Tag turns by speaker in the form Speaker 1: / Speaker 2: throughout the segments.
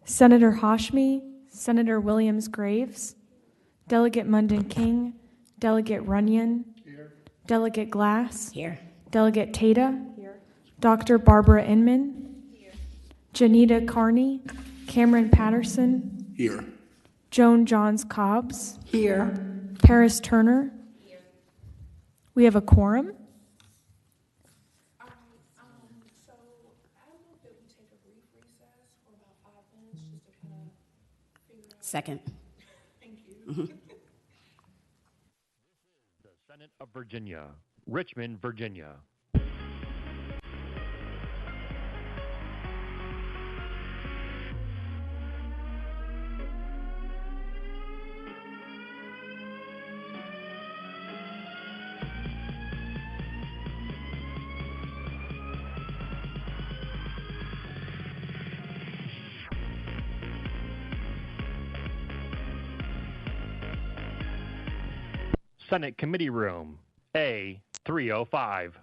Speaker 1: Senator Hashmi, Senator Williams-Graves, Delegate Munden King, Delegate Runyon, here. Delegate Glass,
Speaker 2: Here.
Speaker 1: Delegate Tata, here. Dr. Barbara Inman, here. Janita Carney, Cameron Patterson,
Speaker 3: Here.
Speaker 1: Joan Johns Cobbs,
Speaker 2: Here.
Speaker 1: Paris Turner. Here. We have a quorum.
Speaker 4: So I move that we take a brief recess for about 5 minutes just to kind of figure out.
Speaker 2: Second.
Speaker 4: Thank you.
Speaker 5: The Senate of Virginia, Richmond, Virginia. Senate Committee Room, A305.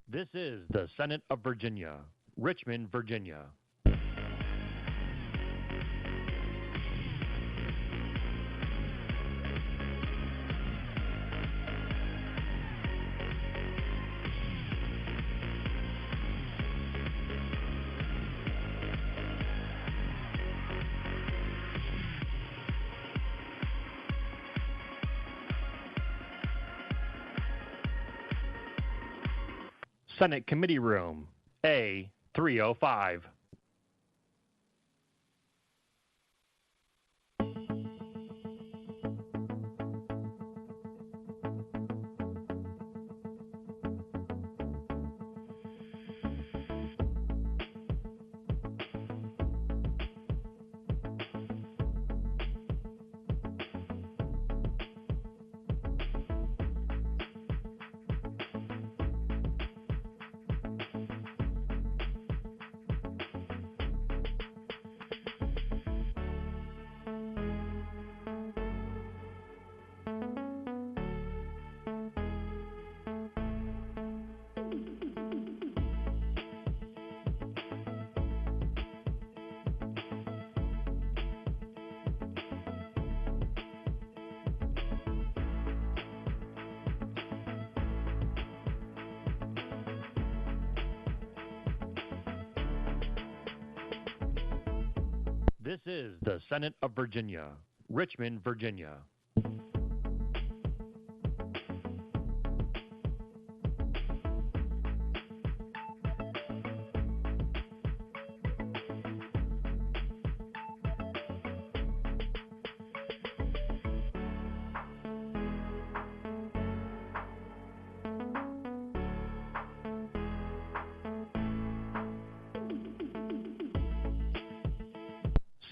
Speaker 5: This is the Senate of Virginia, Richmond, Virginia. Senate Committee Room, A305. This is the Senate of Virginia, Richmond, Virginia.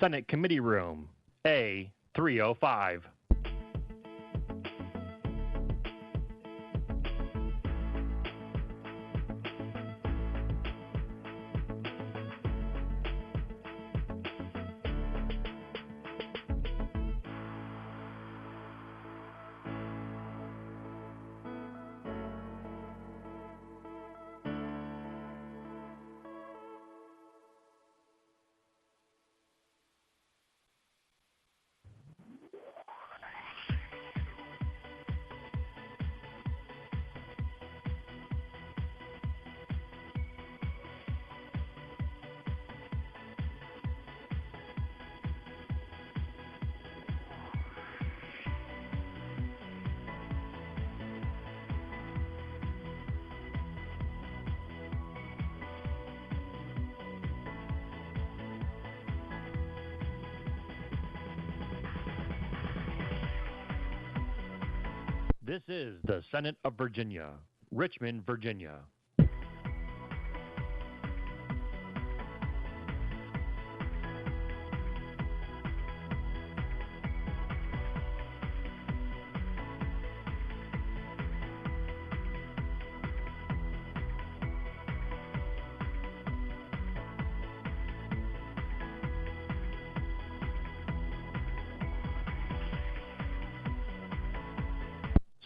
Speaker 5: Senate Committee Room, A305. This is the Senate of Virginia, Richmond, Virginia.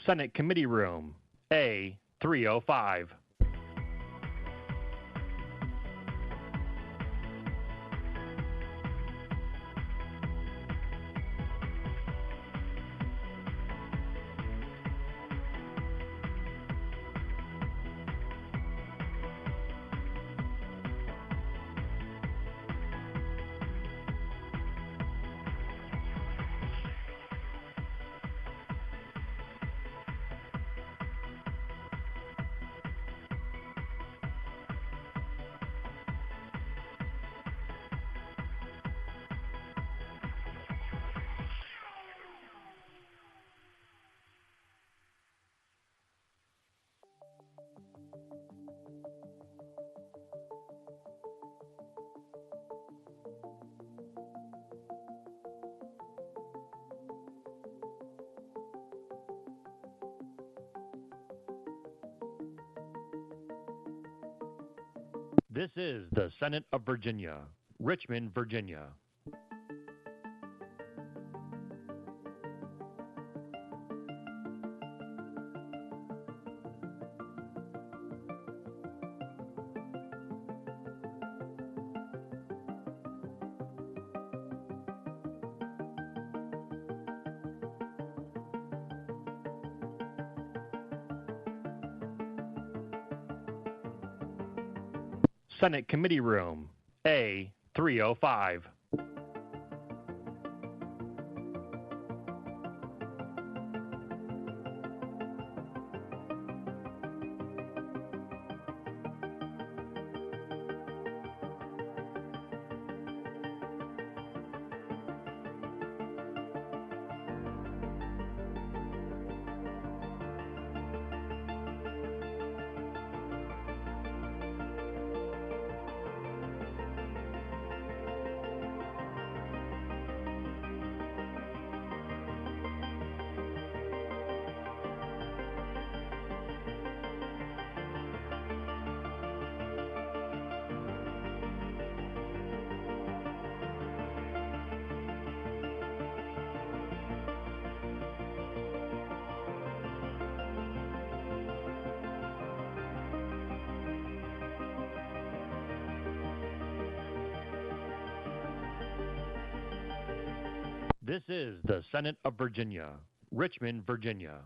Speaker 5: Senate Committee Room, A305. This is the Senate of Virginia, Richmond, Virginia. Senate Committee Room, A305. This is the Senate of Virginia, Richmond, Virginia.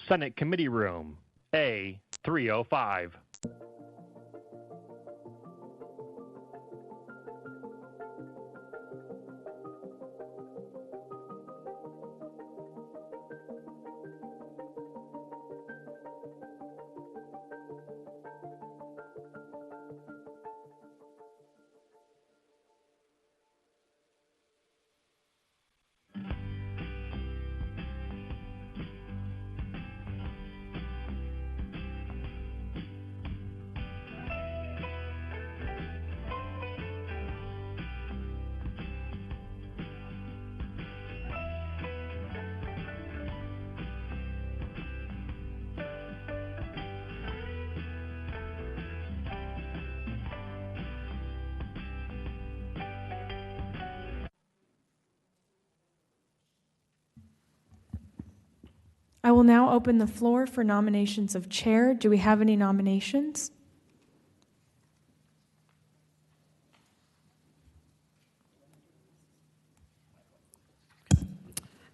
Speaker 5: Senate Committee Room, A305.
Speaker 1: I will now open the floor for nominations of chair. Do we have any nominations?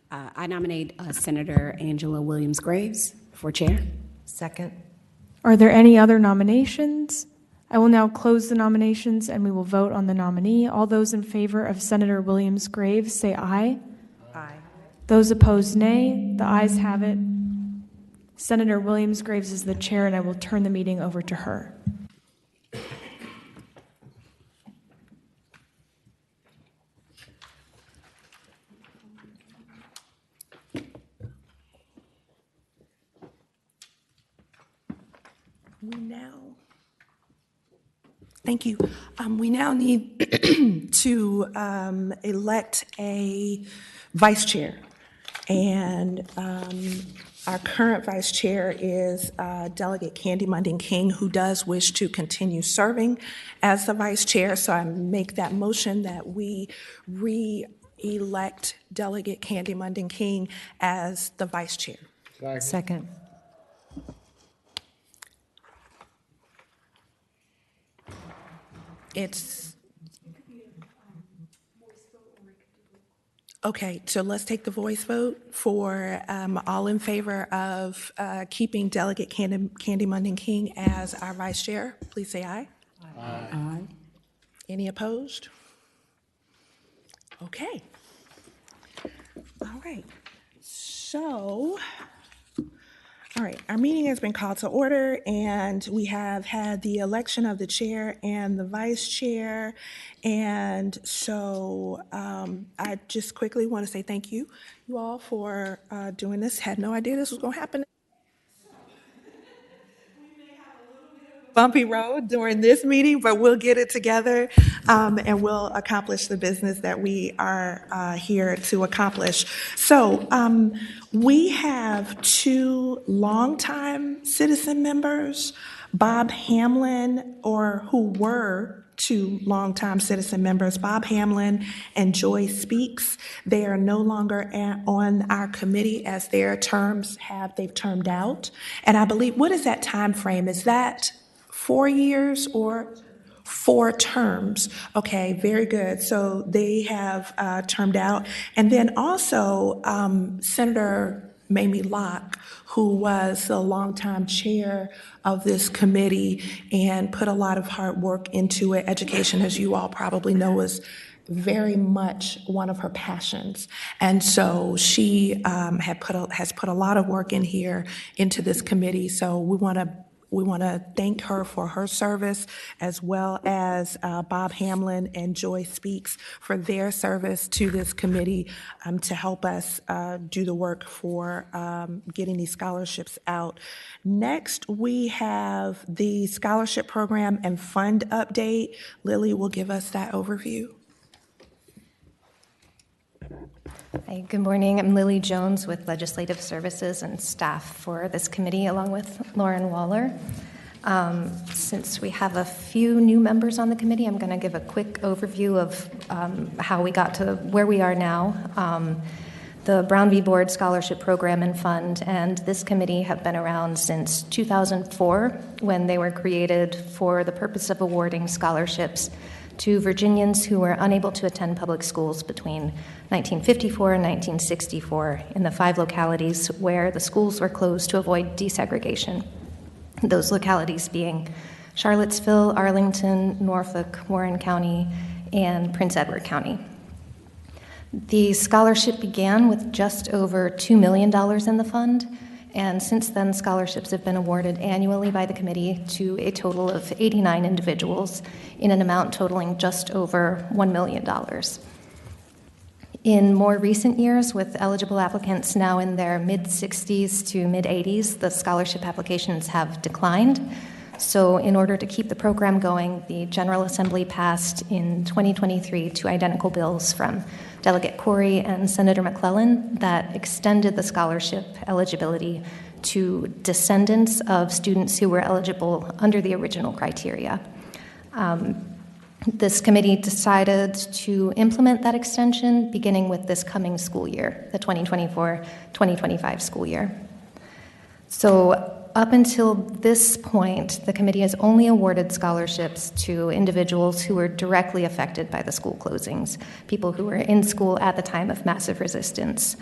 Speaker 2: I nominate Senator Angela Williams Graves for chair.
Speaker 3: Second.
Speaker 1: Are there any other nominations? I will now close the nominations and we will vote on the nominee. All those in favor of Senator Williams Graves say aye.
Speaker 3: Aye.
Speaker 1: Those opposed, nay. The ayes have it. Senator Williams Graves is the chair, and I will turn the meeting over to her.
Speaker 4: Thank you. We now need to elect a vice chair. And our current vice chair is Delegate Candy Munding King, who does wish to continue serving as the vice chair. So I make that motion that we re-elect Delegate Candy Munding King as the vice chair.
Speaker 3: Second.
Speaker 4: It's, okay, so let's take the voice vote for all in favor of keeping Delegate Candy Munding King as our vice chair. Please say aye.
Speaker 3: Aye.
Speaker 4: Any opposed? Okay. All right. So, all right, our meeting has been called to order, and we have had the election of the chair and the vice chair. And so I just quickly want to say thank you all for doing this. Had no idea this was going to happen. Bumpy road during this meeting, but we'll get it together and we'll accomplish the business that we are here to accomplish. So we have two longtime citizen members, Bob Hamlin, or who were two longtime citizen members, Bob Hamlin and Joy Speaks. They are no longer on our committee as their terms they've termed out. And I believe, what is that time frame? Is that 4 years or 4 terms? Okay, very good. So they have termed out. And then also Senator Mamie Locke, who was the longtime chair of this committee and put a lot of hard work into it. Education, as you all probably know, was very much one of her passions. And so she has put a lot of work into this committee. So we want to thank her for her service, as well as Bob Hamlin and Joy Speaks for their service to this committee to help us do the work for getting these scholarships out. Next, we have the scholarship program and fund update. Lily will give us that overview.
Speaker 6: Hi, good morning. I'm Lily Jones with Legislative Services and staff for this committee, along with Lauren Waller. Since we have a few new members on the committee, I'm going to give a quick overview of how we got to where we are now. The Brown v. Board Scholarship Program and Fund and this committee have been around since 2004, when they were created for the purpose of awarding scholarships to Virginians who were unable to attend public schools between 1954 and 1964 in the 5 localities where the schools were closed to avoid desegregation. Those localities being Charlottesville, Arlington, Norfolk, Warren County, and Prince Edward County. The scholarship began with just over $2 million in the fund, and since then scholarships have been awarded annually by the committee to a total of 89 individuals in an amount totaling just over $1 million. In more recent years, with eligible applicants now in their mid-60s to mid-80s, the scholarship applications have declined. So in order to keep the program going, the General Assembly passed in 2023 2 identical bills from Delegate Corey and Senator McClellan that extended the scholarship eligibility to descendants of students who were eligible under the original criteria. This committee decided to implement that extension beginning with this coming school year, the 2024-2025 school year. So up until this point, the committee has only awarded scholarships to individuals who were directly affected by the school closings, people who were in school at the time of massive resistance.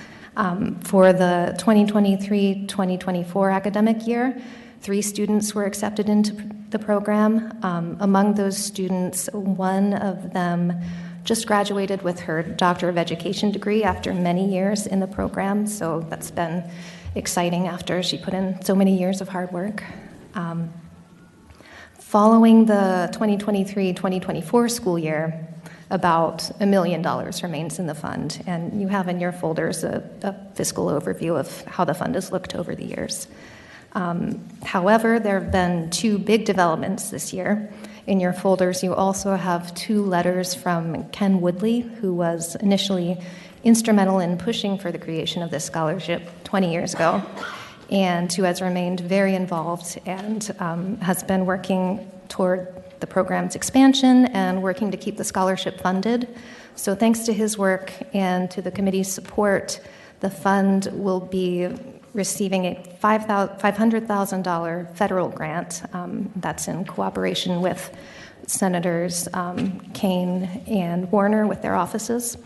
Speaker 6: For the 2023-2024 academic year, 3 students were accepted into the program. Among those students, one of them just graduated with her Doctor of Education degree after many years in the program, so that's been exciting after she put in so many years of hard work. Following the 2023-2024 school year, about $1 million remains in the fund, and you have in your folders a fiscal overview of how the fund has looked over the years. However, there have been 2 big developments this year. In your folders, you also have 2 letters from Ken Woodley, who was initially instrumental in pushing for the creation of this scholarship 20 years ago, and who has remained very involved and has been working toward the program's expansion and working to keep the scholarship funded. So thanks to his work and to the committee's support, the fund will be receiving a $500,000 federal grant that's in cooperation with Senators Kane and Warner with their offices.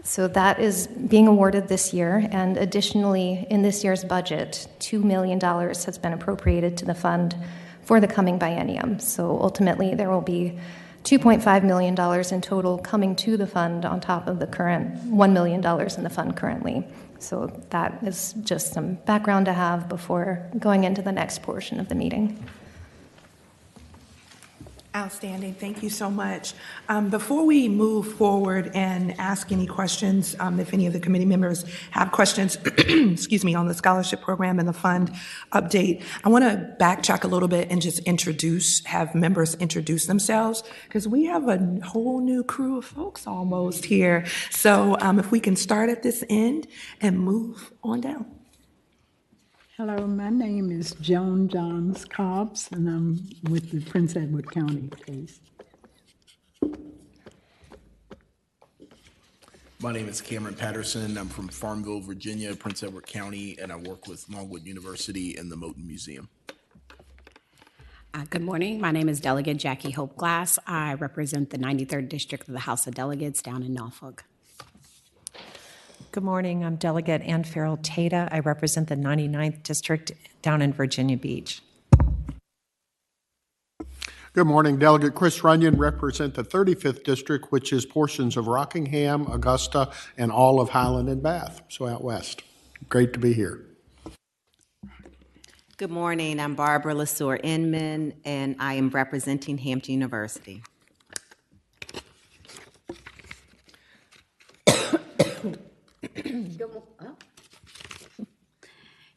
Speaker 6: So that is being awarded this year, and additionally, in this year's budget, $2 million has been appropriated to the fund for the coming biennium. So ultimately, there will be $2.5 million in total coming to the fund on top of the current $1 million in the fund currently. So that is just some background to have before going into the next portion of the meeting.
Speaker 4: Outstanding. Thank you so much. Before we move forward and ask any questions, if any of the committee members have questions, excuse me, on the scholarship program and the fund update, I want to backtrack a little bit and just have members introduce themselves, because we have a whole new crew of folks almost here. So if we can start at this end and move on down.
Speaker 7: Hello, my name is Joan Johns Cobbs, and I'm with the Prince Edward County case.
Speaker 8: My name is Cameron Patterson. I'm from Farmville, Virginia, Prince Edward County, and I work with Longwood University and the Moton Museum.
Speaker 2: Good morning. My name is Delegate Jackie Hope Glass. I represent the 93rd District of the House of Delegates down in Norfolk.
Speaker 3: Good morning. I'm Delegate Ann Farrell Tata. I represent the 99th District down in Virginia Beach.
Speaker 9: Good morning. Delegate Chris Runyon, represent the 35th District, which is portions of Rockingham, Augusta, and all of Highland and Bath, so out west. Great to be here.
Speaker 10: Good morning. I'm Barbara LaSure Inman, and I am representing Hampton University.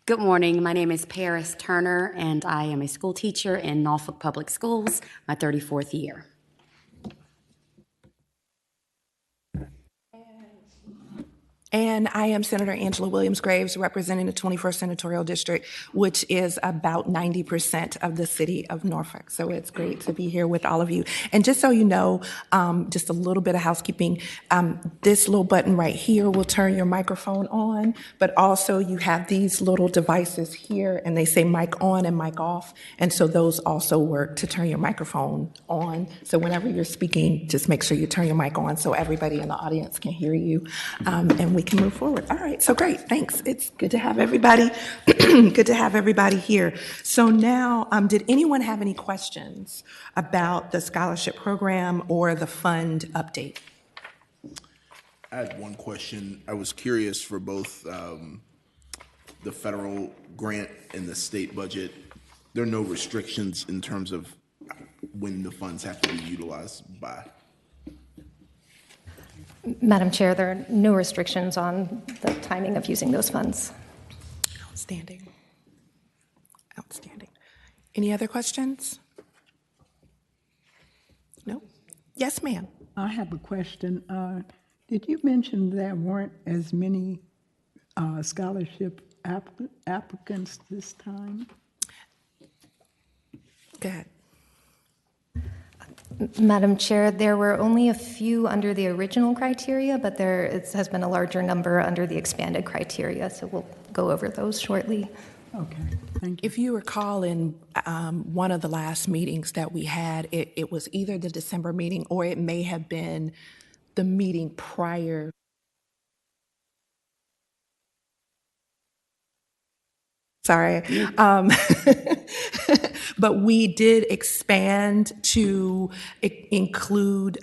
Speaker 11: Good morning. My name is Paris Turner, and I am a school teacher in Norfolk Public Schools, my 34th year.
Speaker 4: And I am Senator Angela Williams Graves, representing the 21st Senatorial District, which is about 90% of the city of Norfolk. So it's great to be here with all of you. And just so you know, just a little bit of housekeeping, this little button right here will turn your microphone on, but also you have these little devices here, and they say mic on and mic off. And so those also work to turn your microphone on. So whenever you're speaking, just make sure you turn your mic on so everybody in the audience can hear you. And we can move forward. All right, so great, thanks. It's good to have everybody, good to have everybody here. So now, did anyone have any questions about the scholarship program or the fund update?
Speaker 8: I had one question. I was curious for both the federal grant and the state budget. There are no restrictions in terms of when the funds have to be utilized by.
Speaker 6: Madam Chair, there are no restrictions on the timing of using those funds.
Speaker 4: Outstanding. Outstanding. Any other questions? No? Yes, ma'am.
Speaker 7: I have a question. Did you mention there weren't as many scholarship applicants this time?
Speaker 4: Go ahead.
Speaker 6: Madam Chair, there were only a few under the original criteria, but there has been a larger number under the expanded criteria, so we'll go over those shortly.
Speaker 7: Okay, thank you.
Speaker 4: If you recall, in one of the last meetings that we had, it was either the December meeting or it may have been the meeting prior Sorry. But we did expand to include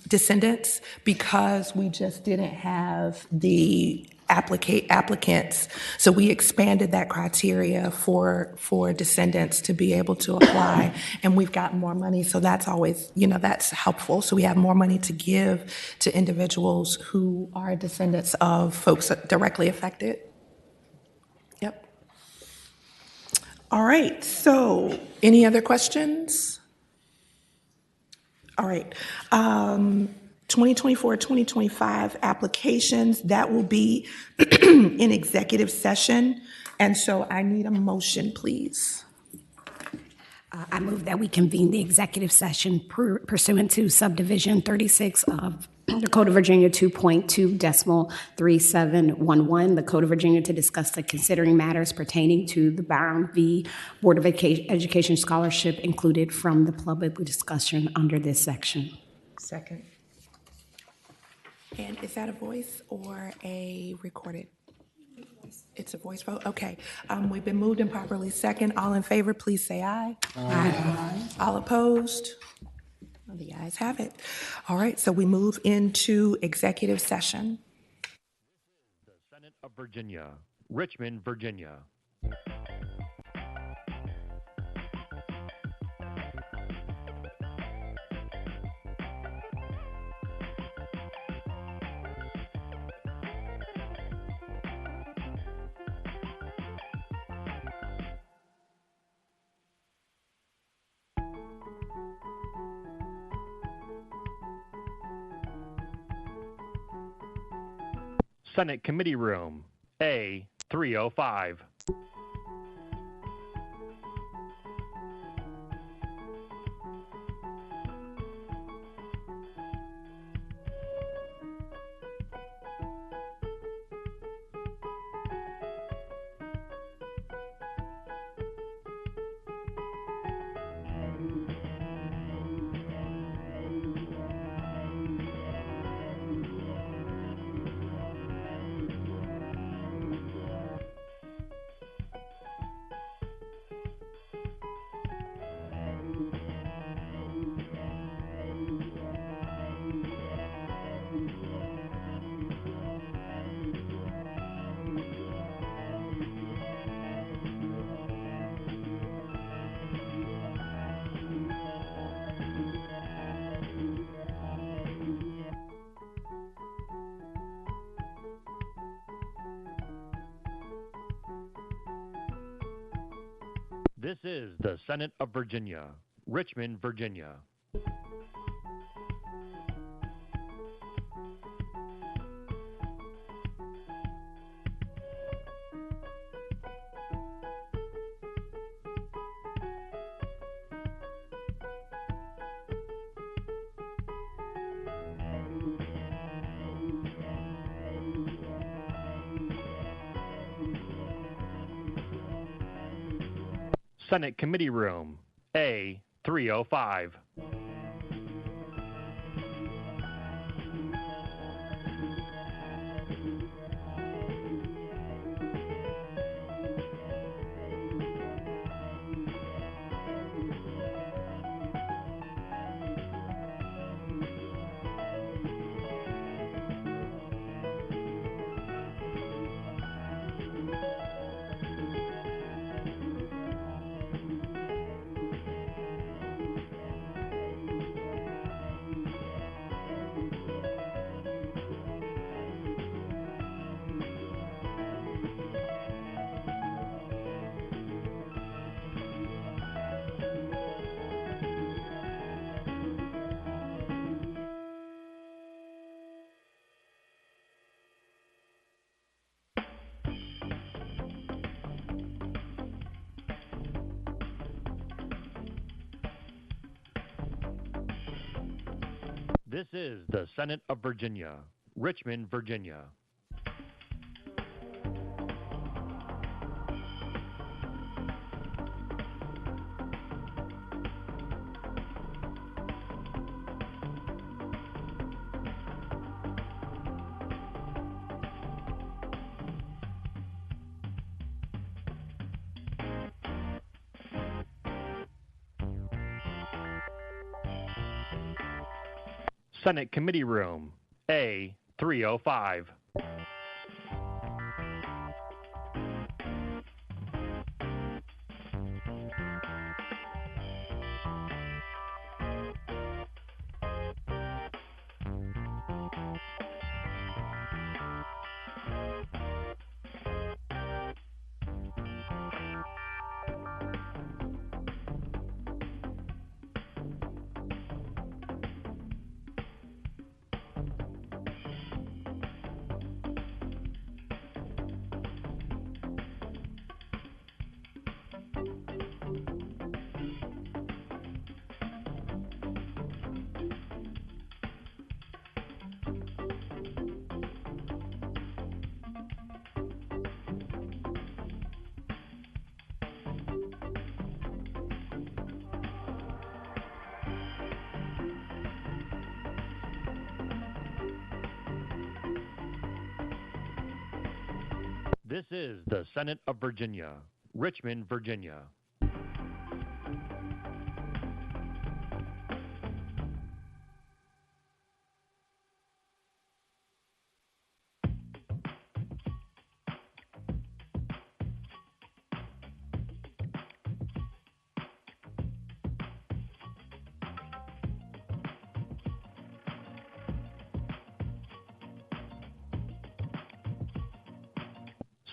Speaker 4: descendants because we just didn't have the applicants. So we expanded that criteria for descendants to be able to apply, and we've got more money. So that's always, that's helpful. So we have more money to give to individuals who are descendants of folks directly affected. Yep. All right, so any other questions? All right. 2024, 2025 applications, that will be in executive session. And so I need a motion, please.
Speaker 2: I move that we convene the executive session pursuant to subdivision 36 of the Code of Virginia 2.2.3711, the Code of Virginia, to discuss the considering matters pertaining to the Brown v. Board of Education scholarship included from the public discussion under this section.
Speaker 3: Second.
Speaker 4: And is that a voice or a recorded? It's a voice vote? Okay. We've been moved and properly second. All in favor, please say aye. Aye. All opposed? Well, the ayes have it. All right, so we move into executive session.
Speaker 5: The Senate of Virginia, Richmond, Virginia. Senate Committee Room, A305. This is the Senate of Virginia, Richmond, Virginia. Senate Committee Room, A305. This is the Senate of Virginia, Richmond, Virginia. Senate Committee Room A305. This is the Senate of Virginia, Richmond, Virginia.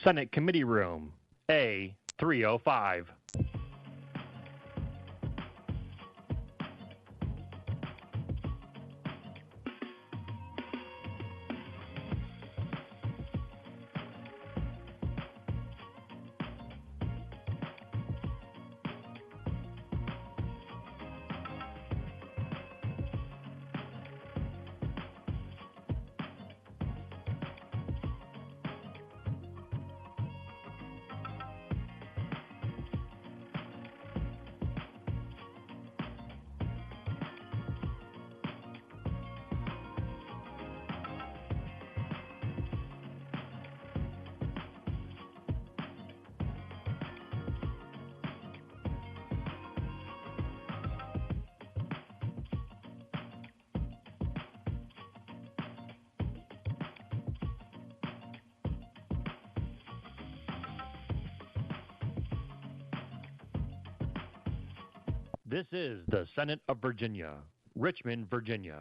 Speaker 5: Senate Committee Room A305. This is the Senate of Virginia, Richmond, Virginia.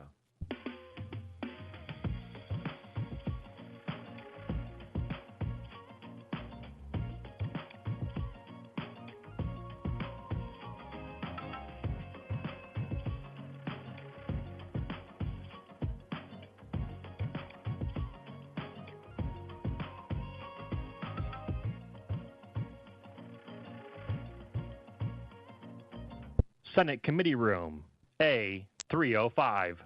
Speaker 5: Senate Committee Room A305.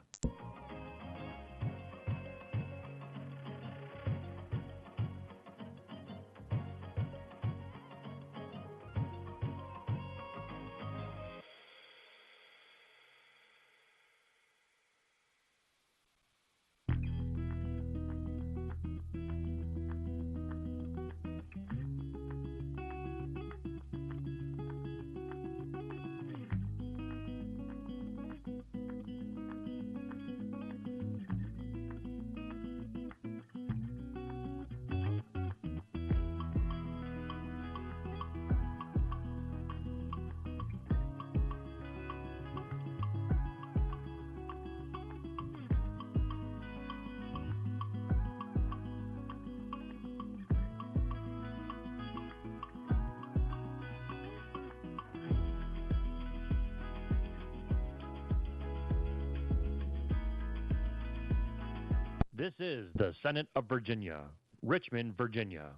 Speaker 5: This is the Senate of Virginia, Richmond, Virginia.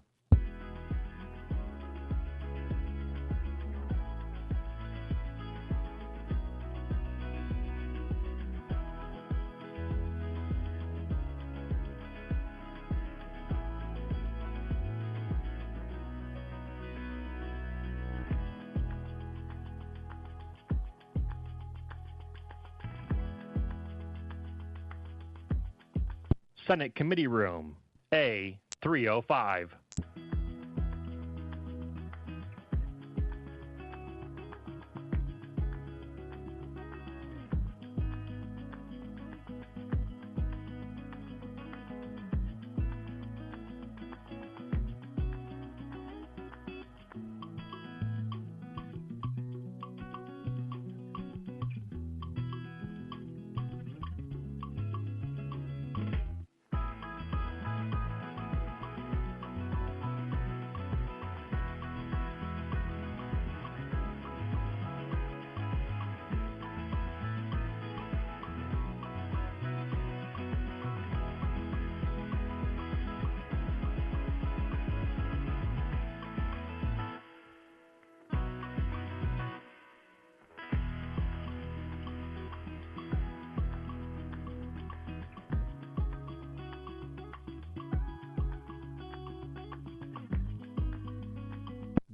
Speaker 5: Senate Committee Room A305.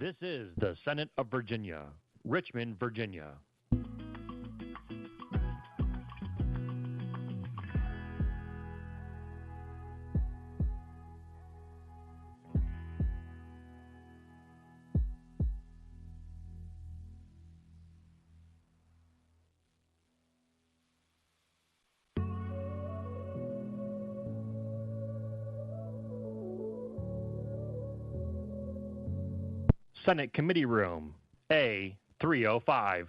Speaker 5: This is the Senate of Virginia, Richmond, Virginia. Senate Committee Room, A305.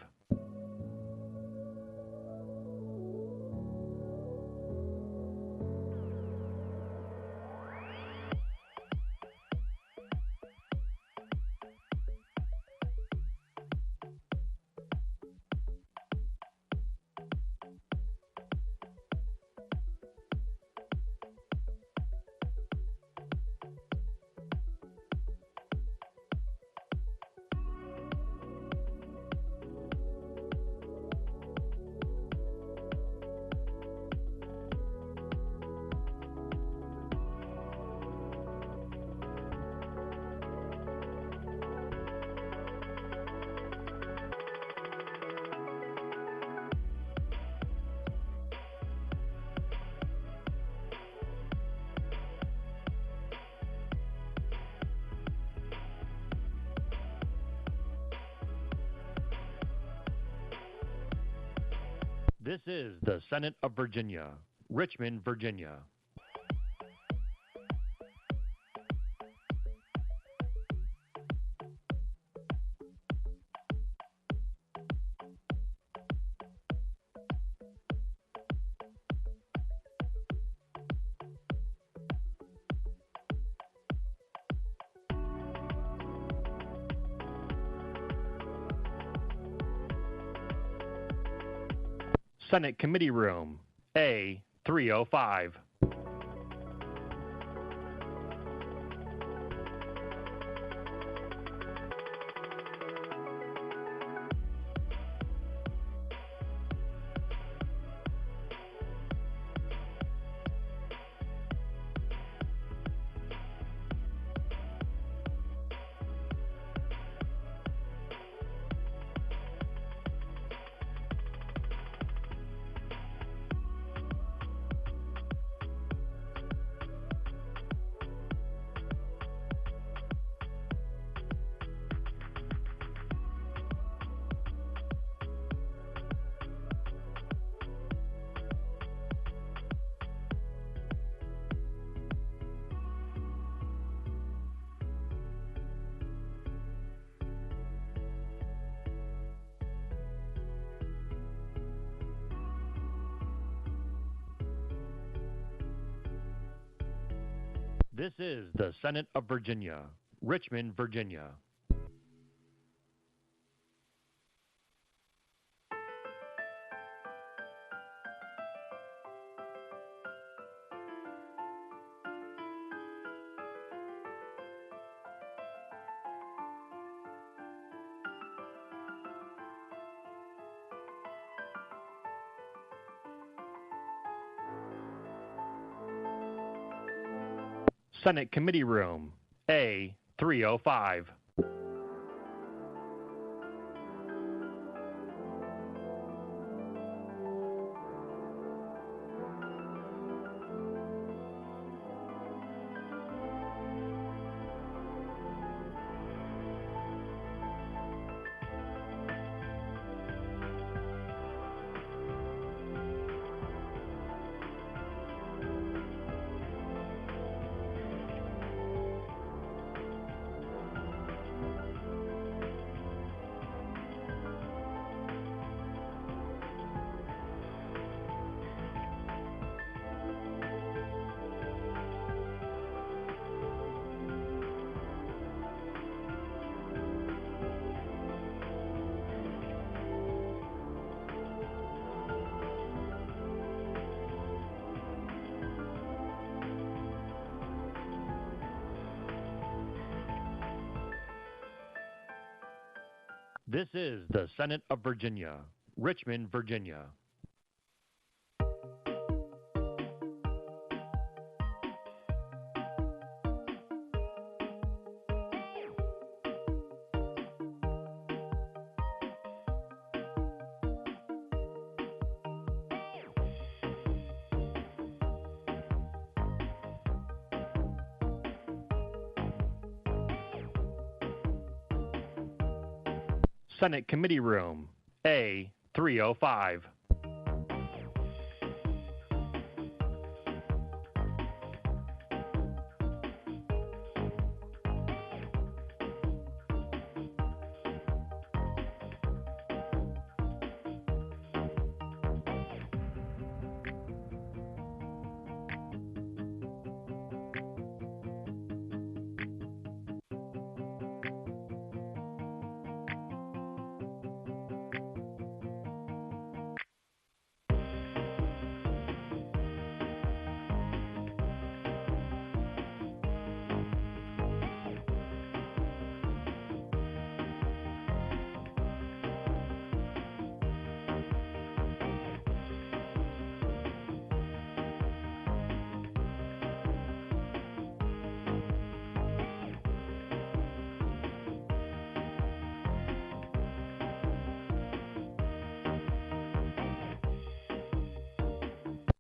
Speaker 5: This is the Senate of Virginia, Richmond, Virginia. Senate Committee Room, A305. This is the Senate of Virginia, Richmond, Virginia. Senate Committee Room, A305. This is the Senate of Virginia, Richmond, Virginia. Senate Committee Room A305.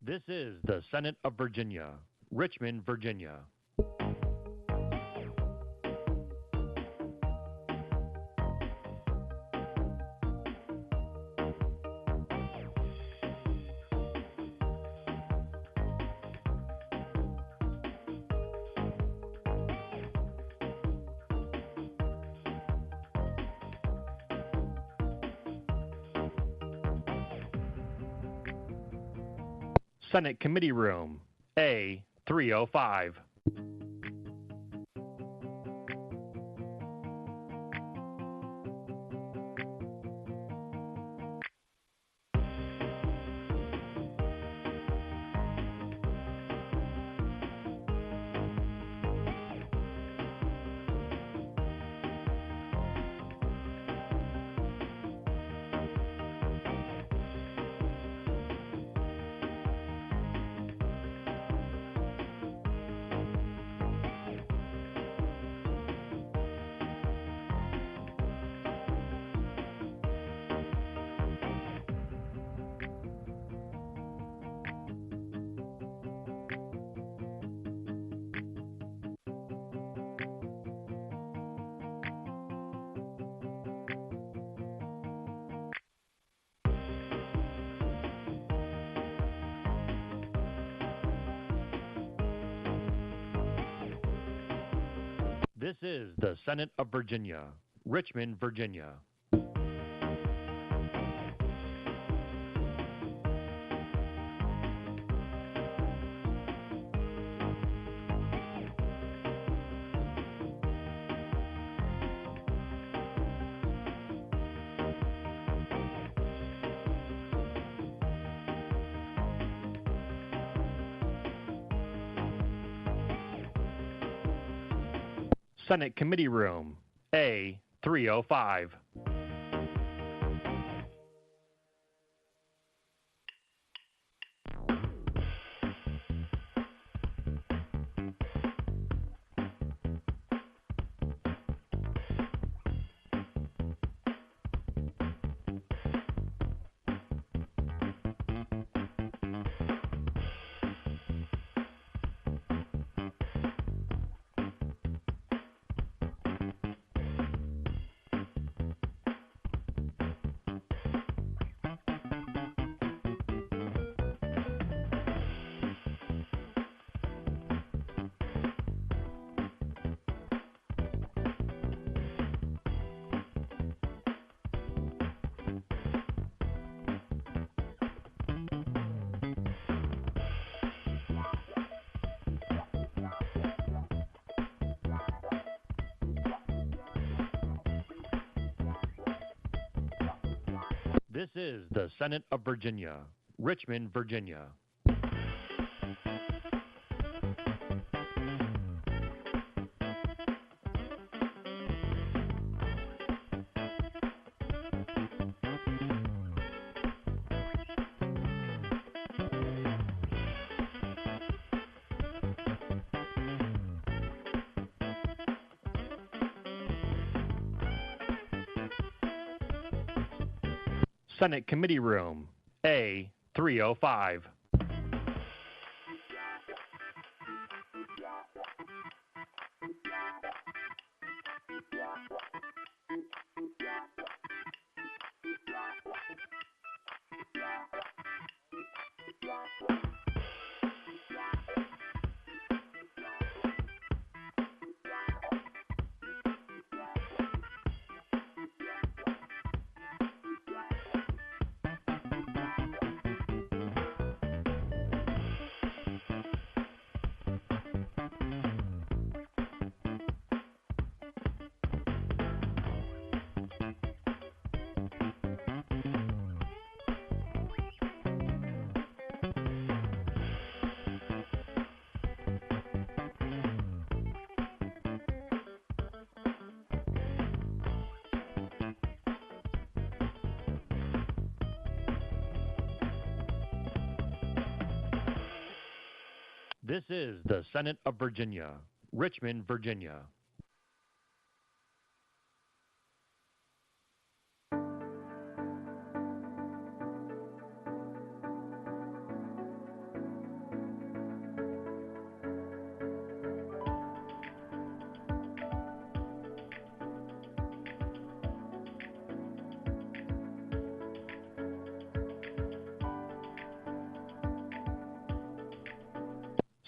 Speaker 5: This is the Senate of Virginia, Richmond, Virginia. Senate Committee Room A305. This is the Senate of Virginia, Richmond, Virginia. Senate Committee Room A305. This is the Senate of Virginia, Richmond, Virginia. Senate Committee Room A305. This is the Senate of Virginia, Richmond, Virginia.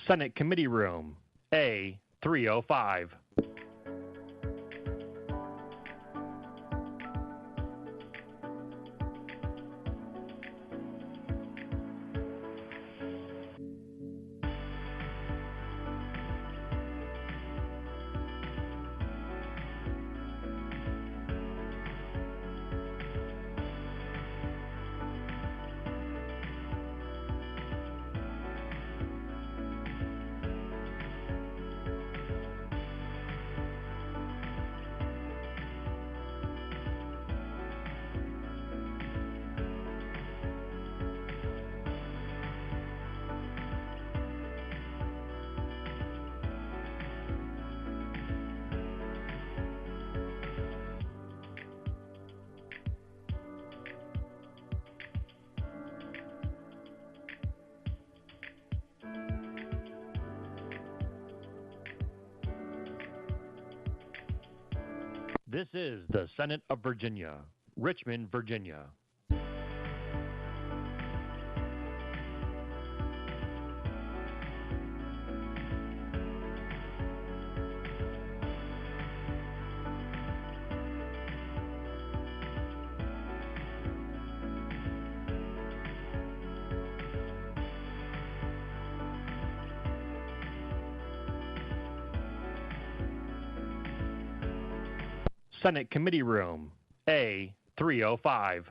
Speaker 5: Senate Committee Room, A305. This is the Senate of Virginia, Richmond, Virginia. Senate Committee Room, A305.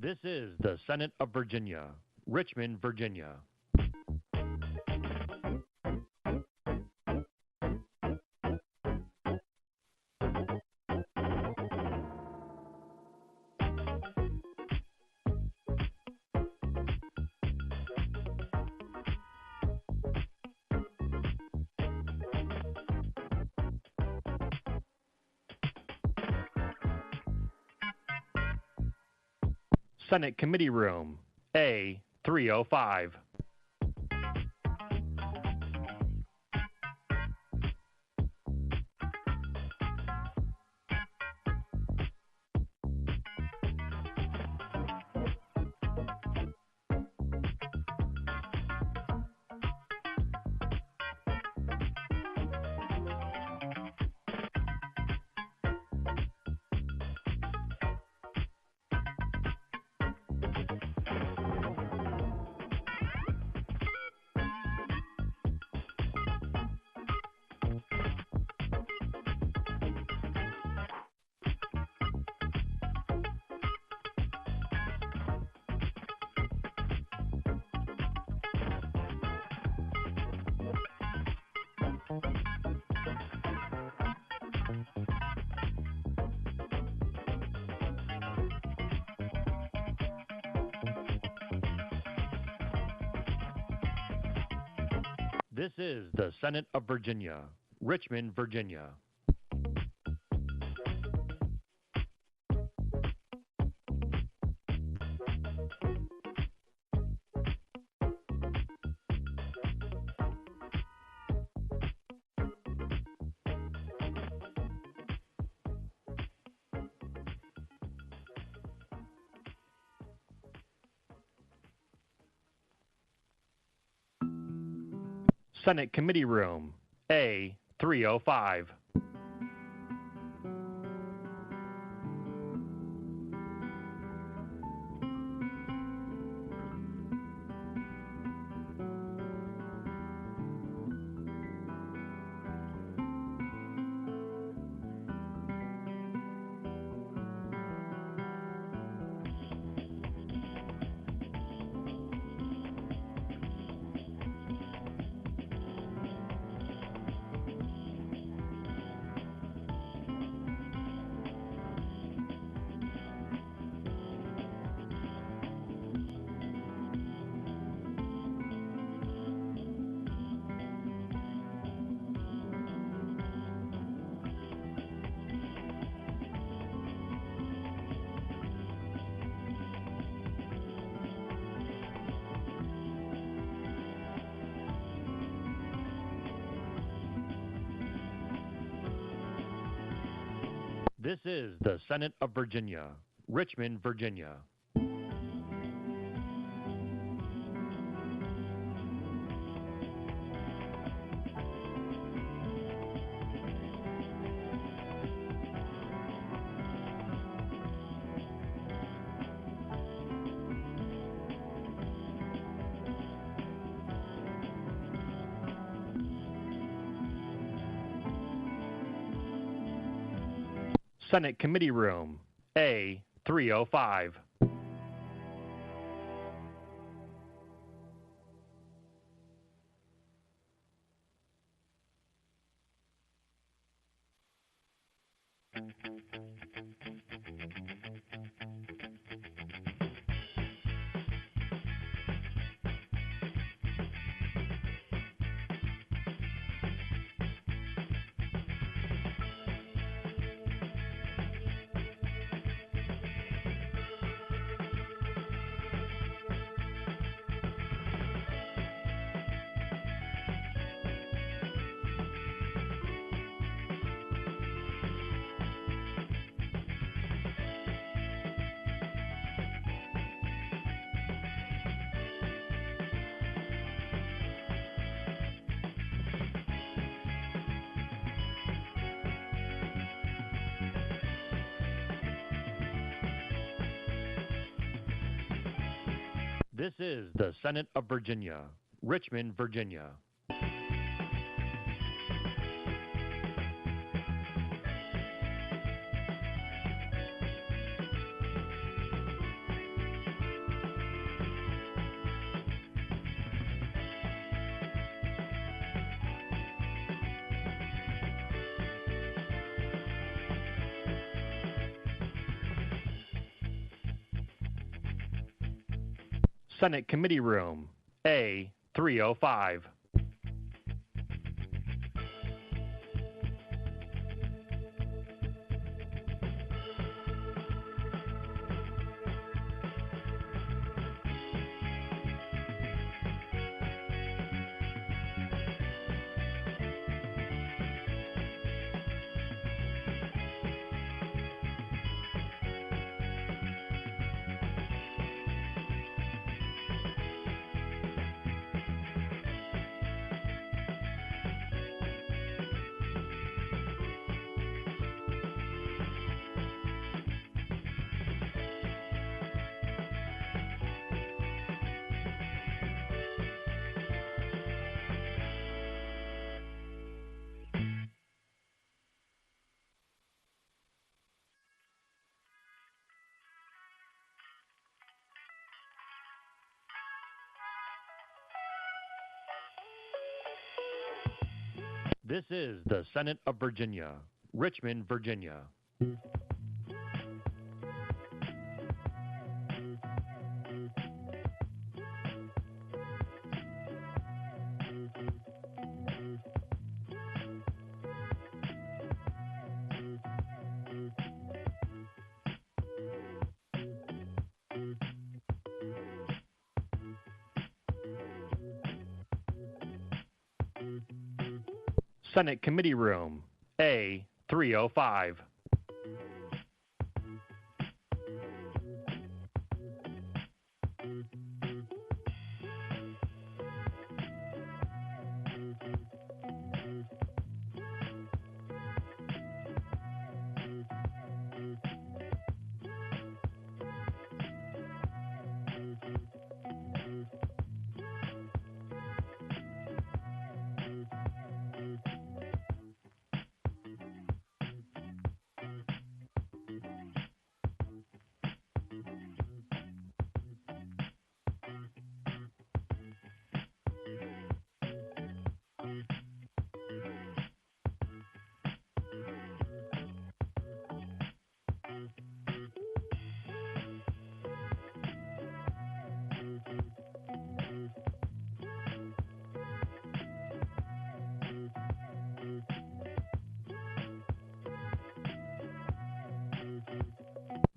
Speaker 5: This is the Senate of Virginia, Richmond, Virginia. Senate Committee Room, A305. This is the Senate of Virginia, Richmond, Virginia. Senate Committee Room A305. This is the Senate of Virginia, Richmond, Virginia. Senate Committee Room A305. This is the Senate of Virginia, Richmond, Virginia. Senate Committee Room A305. This is the Senate of Virginia, Richmond, Virginia. Senate Committee Room A305.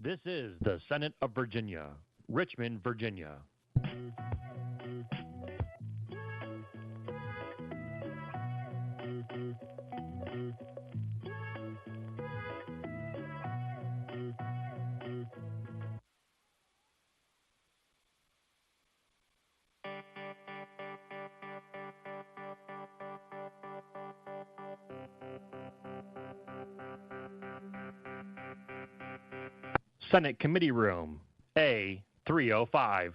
Speaker 5: This is the Senate of Virginia, Richmond, Virginia. Senate Committee Room, A305.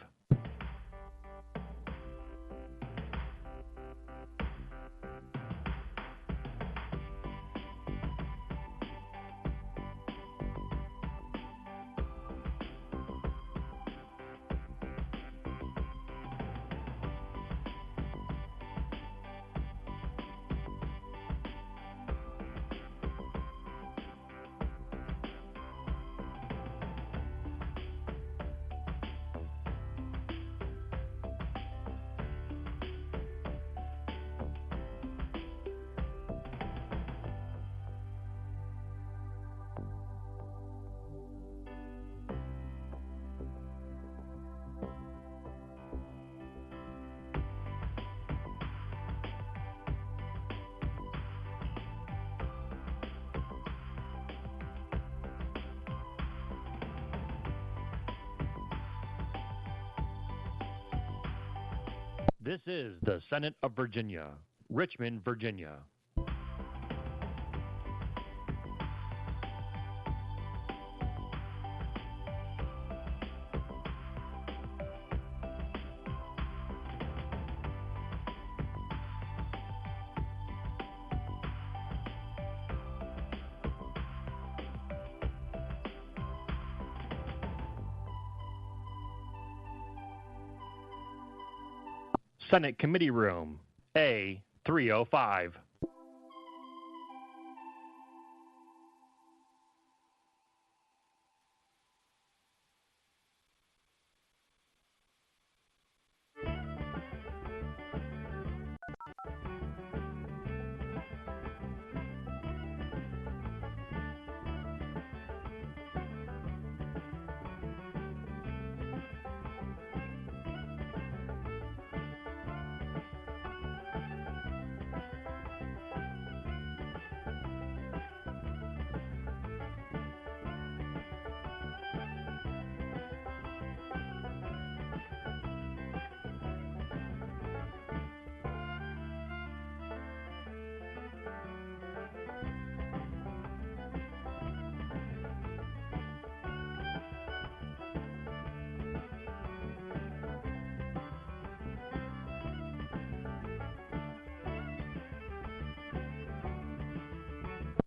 Speaker 5: This is the Senate of Virginia, Richmond, Virginia. Senate Committee Room, A305.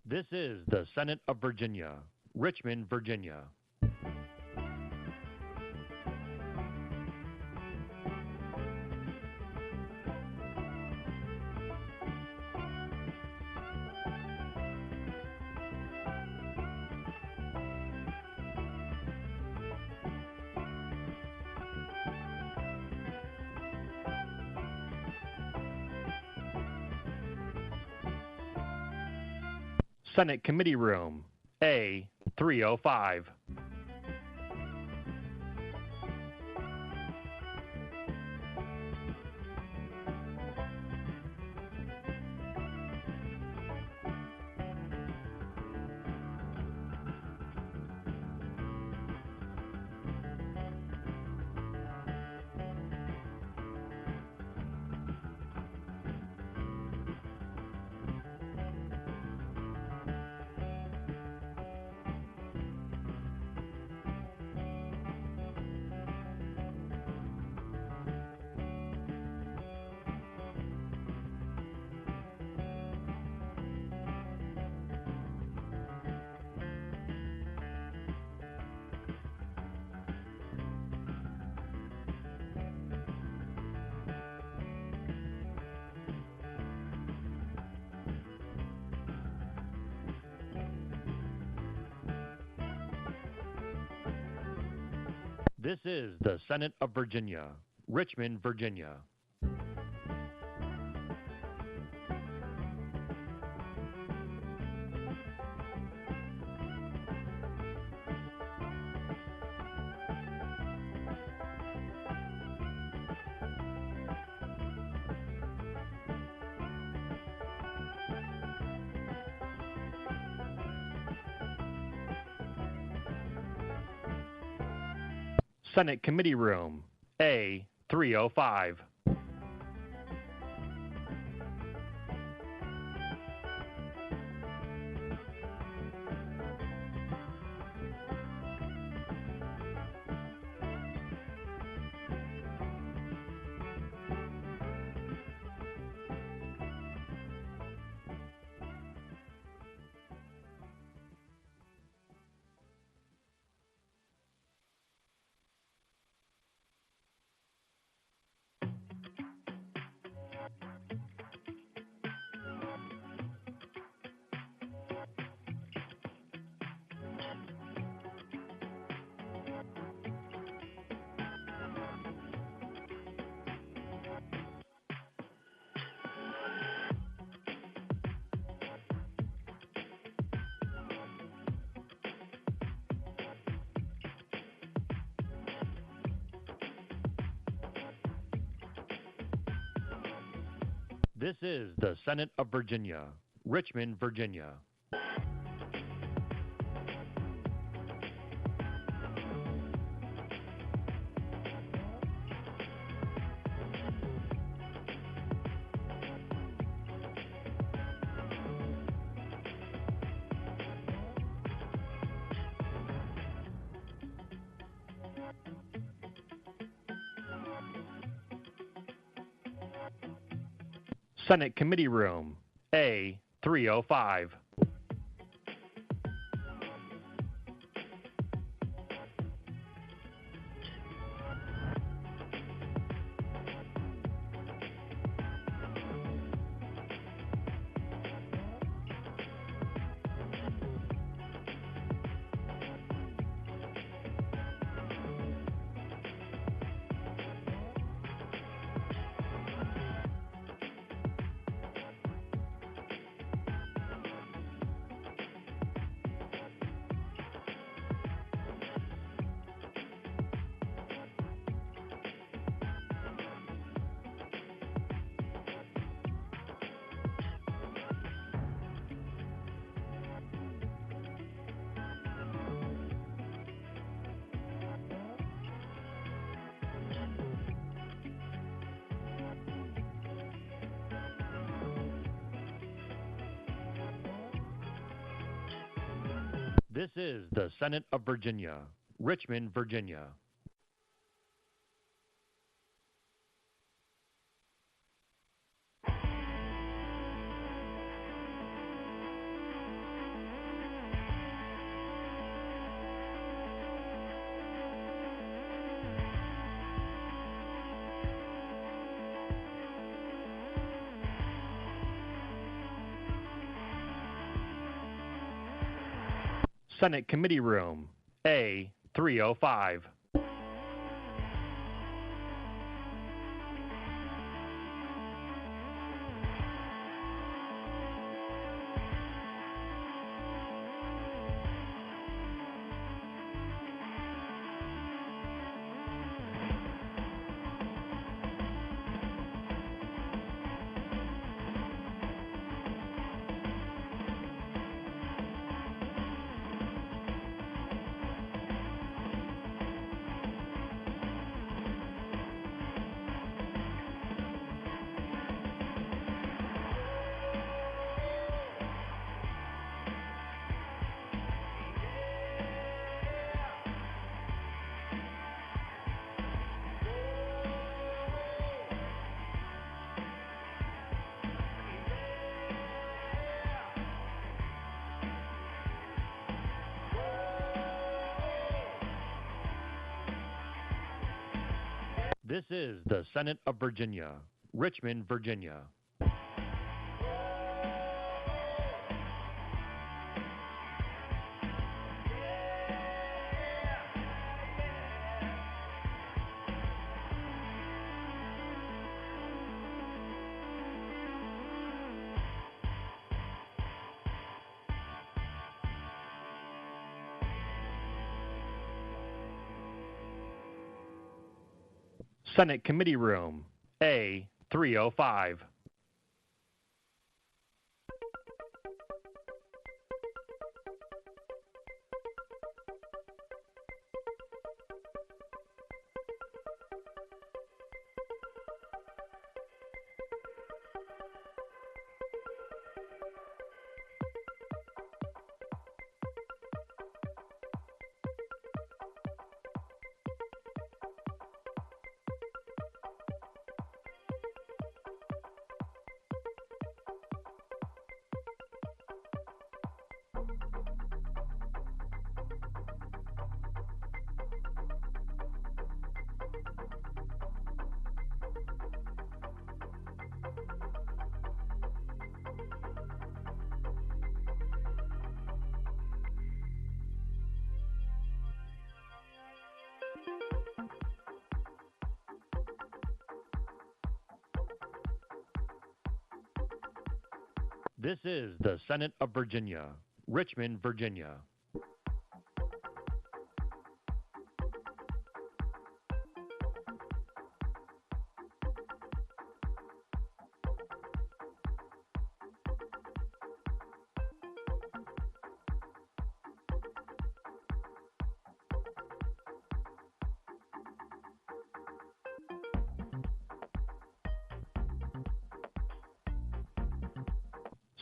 Speaker 5: This is the Senate of Virginia, Richmond, Virginia. Senate Committee Room, A305. This is the Senate of Virginia, Richmond, Virginia. Senate Committee Room, A305. This is the Senate of Virginia, Richmond, Virginia. Senate Committee Room, A305. This is the Senate of Virginia, Richmond, Virginia. Senate Committee Room, A305. This is the Senate of Virginia, Richmond, Virginia. Senate Committee Room, A305. This is the Senate of Virginia, Richmond, Virginia.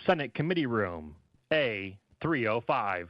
Speaker 5: Senate Committee Room, A305.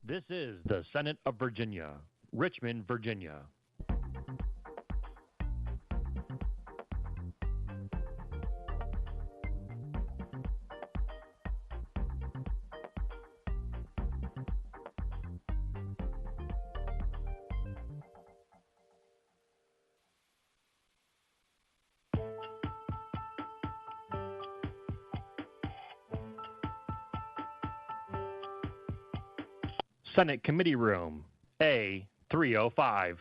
Speaker 5: This is the Senate of Virginia, Richmond, Virginia. Senate Committee Room, A305.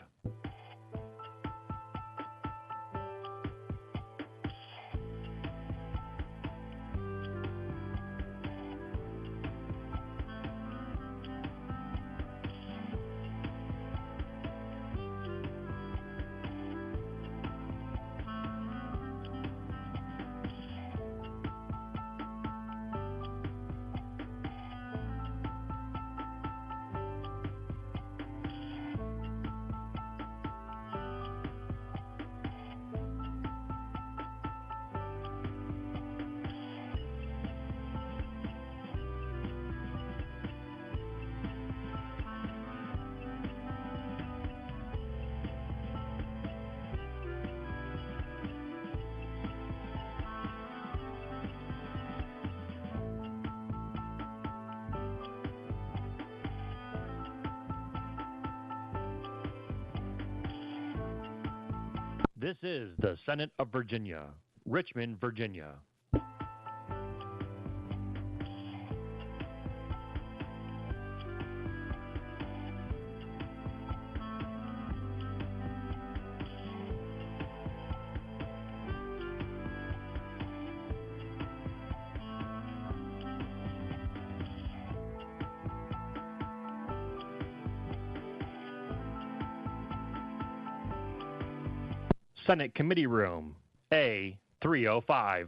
Speaker 5: This is the Senate of Virginia, Richmond, Virginia. Senate Committee Room, A305.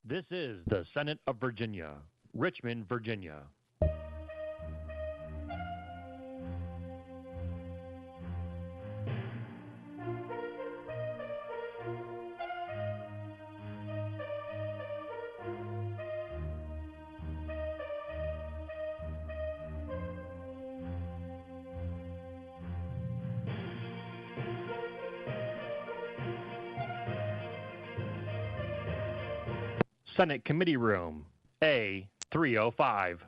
Speaker 5: This is the Senate of Virginia, Richmond, Virginia. Senate Committee Room, A305.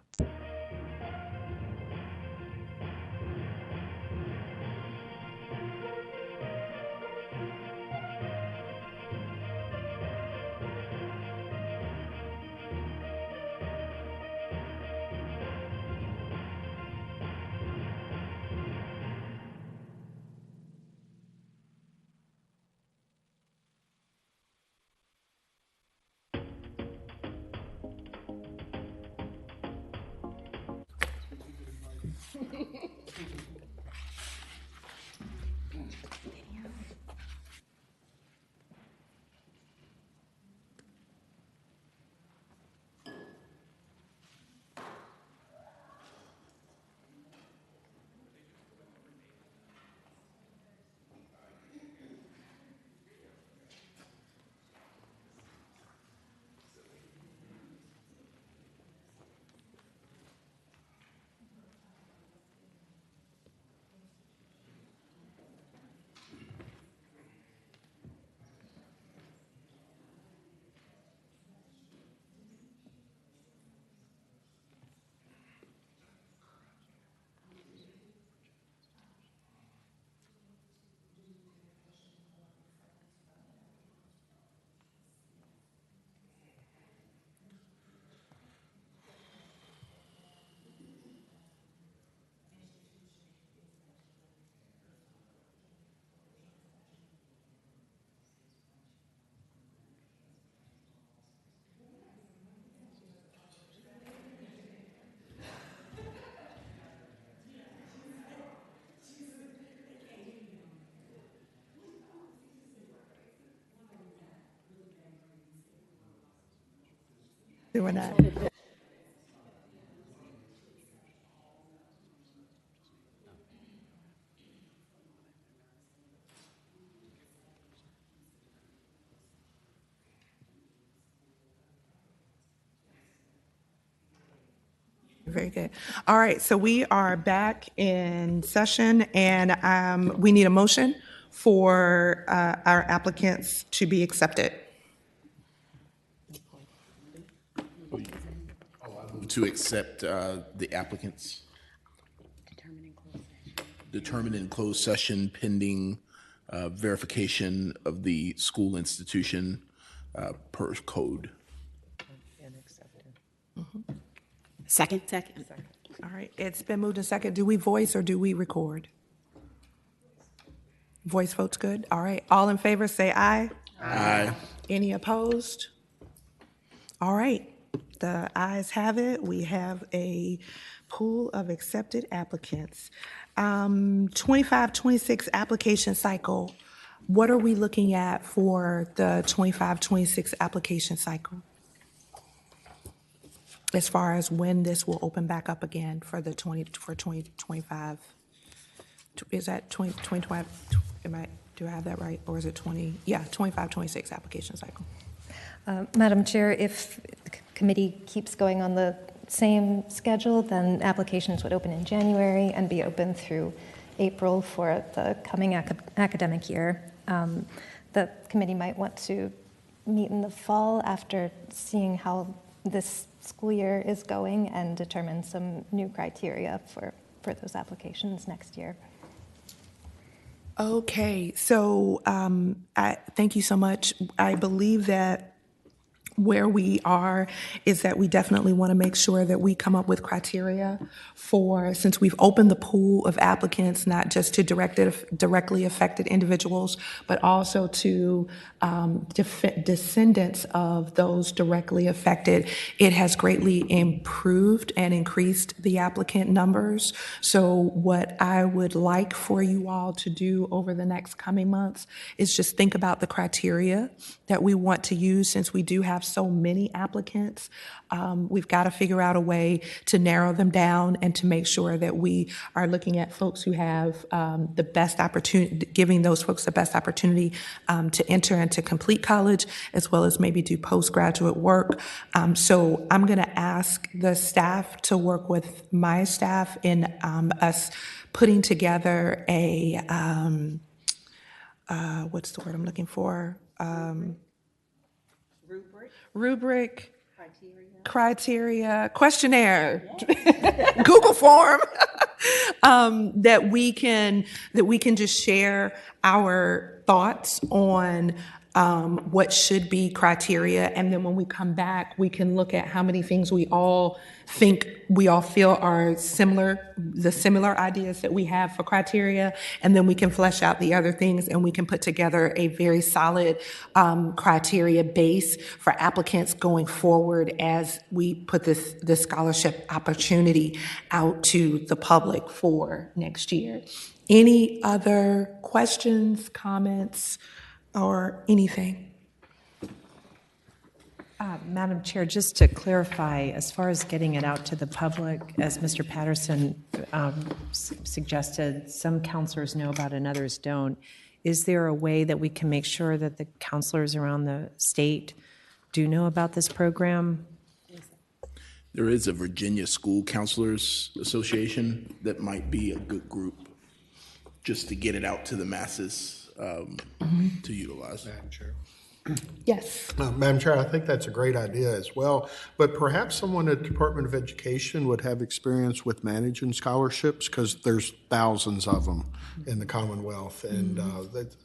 Speaker 4: Doing that. Very good. All right, so we are back in session, and we need a motion for our applicants to be accepted.
Speaker 8: To accept the applicants determined in closed session pending verification of the school institution per code.
Speaker 2: Second?
Speaker 10: Second.
Speaker 4: All right, it's been moved and second. Do we voice or do we record? Voice votes good. All right, all in favor say aye.
Speaker 8: Aye.
Speaker 4: Any opposed? All right, the ayes have it. We have a pool of accepted applicants. 25-26 application cycle. What are we looking at for the 25-26 application cycle? As far as when this will open back up again for 2025? Is that 2025? Do I have that right? Or is it 20? Yeah, 25-26 application cycle.
Speaker 6: Madam Chair, if the committee keeps going on the same schedule, then applications would open in January and be open through April for the coming academic year. The committee might want to meet in the fall after seeing how this school year is going and determine some new criteria for those applications next year.
Speaker 4: Okay, so thank you so much. I believe that where we are is that we definitely want to make sure that we come up with criteria for, since we've opened the pool of applicants, not just to directly affected individuals, but also to descendants of those directly affected. It has greatly improved and increased the applicant numbers. So what I would like for you all to do over the next coming months is just think about the criteria that we want to use, since we do have so many applicants. We've got to figure out a way to narrow them down and to make sure that we are looking at folks who have the best opportunity, giving those folks the best opportunity to enter and to complete college, as well as maybe do postgraduate work. So I'm going to ask the staff to work with my staff in us putting together a, what's the word I'm looking for? rubric, criteria, questionnaire, Google form, that we can just share our thoughts on what should be criteria, and then when we come back, we can look at how many things we all feel are similar, the similar ideas that we have for criteria, and then we can flesh out the other things, and we can put together a very solid criteria base for applicants going forward as we put this scholarship opportunity out to the public for next year. Any other questions, comments, or anything?
Speaker 3: Madam Chair, just to clarify, as far as getting it out to the public, as Mr. Patterson suggested, some counselors know about and others don't. Is there a way that we can make sure that the counselors around the state do know about this program?
Speaker 8: There is a Virginia School Counselors Association that might be a good group just to get it out to the masses to utilize.
Speaker 9: Madam Chair.
Speaker 4: Yes.
Speaker 9: Madam Chair, I think that's a great idea as well, but perhaps someone at the Department of Education would have experience with managing scholarships, because there's thousands of them in the Commonwealth, and it'd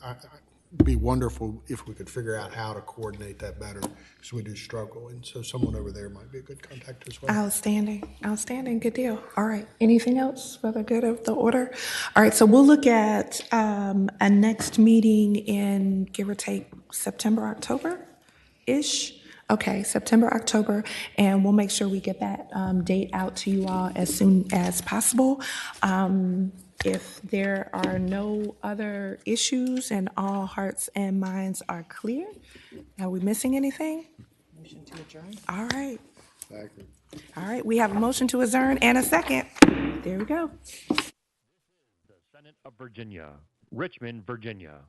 Speaker 9: be wonderful if we could figure out how to coordinate that better, because we do struggle, and so someone over there might be a good contact as well.
Speaker 4: Outstanding. Good deal. All right. Anything else for the good of the order? All right. So we'll look at a next meeting in, give or take, September, October-ish. Okay, September, October, and we'll make sure we get that date out to you all as soon as possible. If there are no other issues and all hearts and minds are clear, are we missing anything?
Speaker 3: Motion to adjourn.
Speaker 4: All right. All right, we have a motion to adjourn and a second. There we go.
Speaker 5: The Senate of Virginia, Richmond, Virginia.